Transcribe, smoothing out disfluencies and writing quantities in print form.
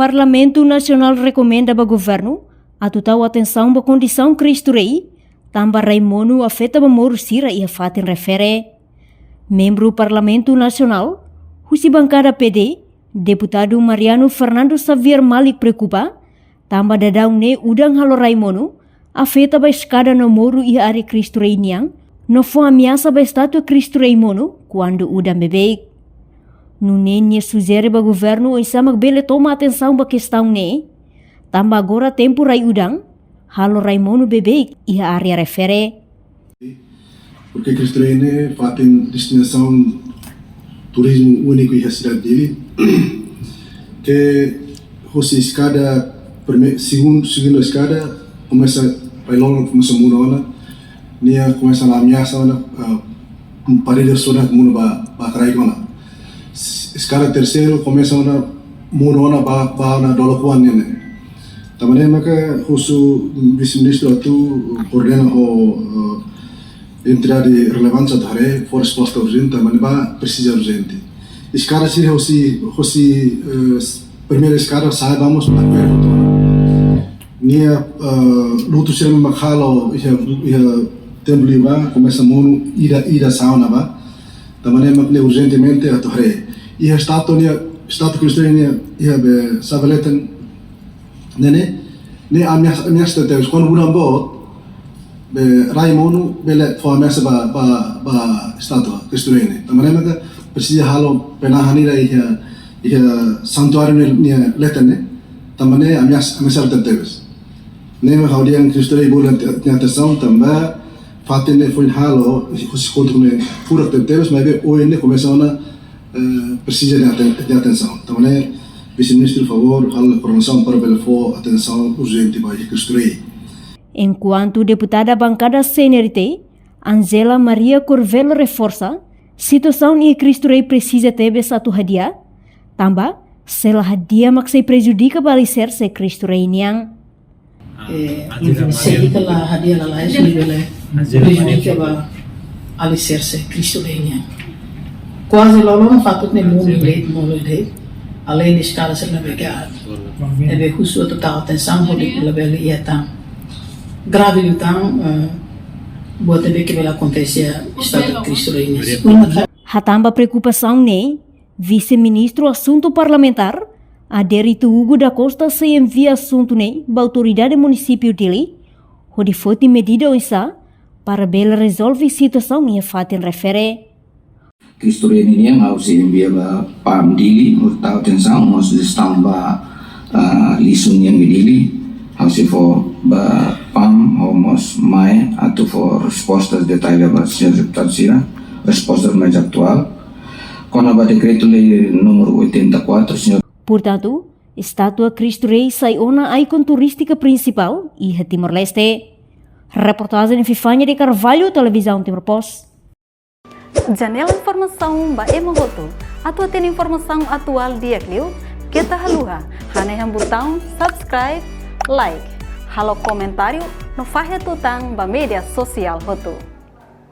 Parlamento Nacional recomenda ao governo a total atenção à condição Cristo Rei, também Raimono afeta a Moro Sira e a Fatin refere. Membro do Parlamento Nacional, Husi Bancada PD, deputado Mariano Fernando Xavier Malik preocupa, também dadau ne udang halo Raimono, afeta a escada no Moro e a área Cristo Rei niang, no foi ameaça a estátua Cristo Rei Mono, quando udang bebek. No nenha sugere ao governo e sama bele toma atenção à questão ne, também agora tempo rai udang, halo Raimono bebek e a área refere. Porque Cristo Rei ne fatin destinação turismo único e a cidade dele, que fosse escada segunda escada começa vai longo começa muna nia começa a ameaça na parede sona muna ba carai kona escada terceiro começa na muna ba na dolokuan ne também maka husu vice-ministro tu coordena o entrada de relevância da área for resposta urgente também ba precisa urgente escada se hosi primeira escada saibamos para ver nia lutu sira makhalo ia templo ba começa mono ida sauna ba também makne urgentemente a torre e a stato cristiana ia be savaleten ne ameaça teus quando bulan bot be Raimono bele fo ameaça ba stato cristiana também maka precisa halo penahani ia santuário nia letane também ameaça teus nem how dia Cristo Rei bola atenção também fatin foi halo os contra ne pura teus mas hoje ne começa a precisa de atenção também vice-ministro favor halo promoção para bela for atenção urgente para Cristo Rei. Enquanto deputada bancada CNRT Angela Maria Corvelo reforça situação em Cristo Rei precisa ter satu hadiah também se a hadiah maksai prejudica balicer se Cristo Rei niang sedikit lah hadiah lah lain sebelum prejudica ba alicerce Cristo Rei niang quase lolong fatutnya mulai além de escala ser navegar é justo total atenção por level ia tão grave então buat que vai acontecer estado Cristo Rei niang hatamba preocupação ne vice-ministro assunto parlamentar Aderito Hugo da Costa se envia assunto ne ba autoridade município dele, onde foi medida isa para bela resolver situação e a fatin refere. Cristo Rei ini yang harus envia ba pam dili, urta atenção, mas estamba lisun yang dili, harus for ba pam homos mai atau for respostas detalhadas sira, respostas mais atual. Com a decreto lei número 84, senhor. Portanto, estátua Cristo Rei sai ona icon turística principal e Timor-Leste. Reportagem em Fifanya de Carvalho, Televisão Timor Post. Janela informação ba emogoto. Atau tem informação atual dia kliu, kita haluha. Hane yang botão subscribe, like, halo comentário no fahe tutang ba media sosial hotu.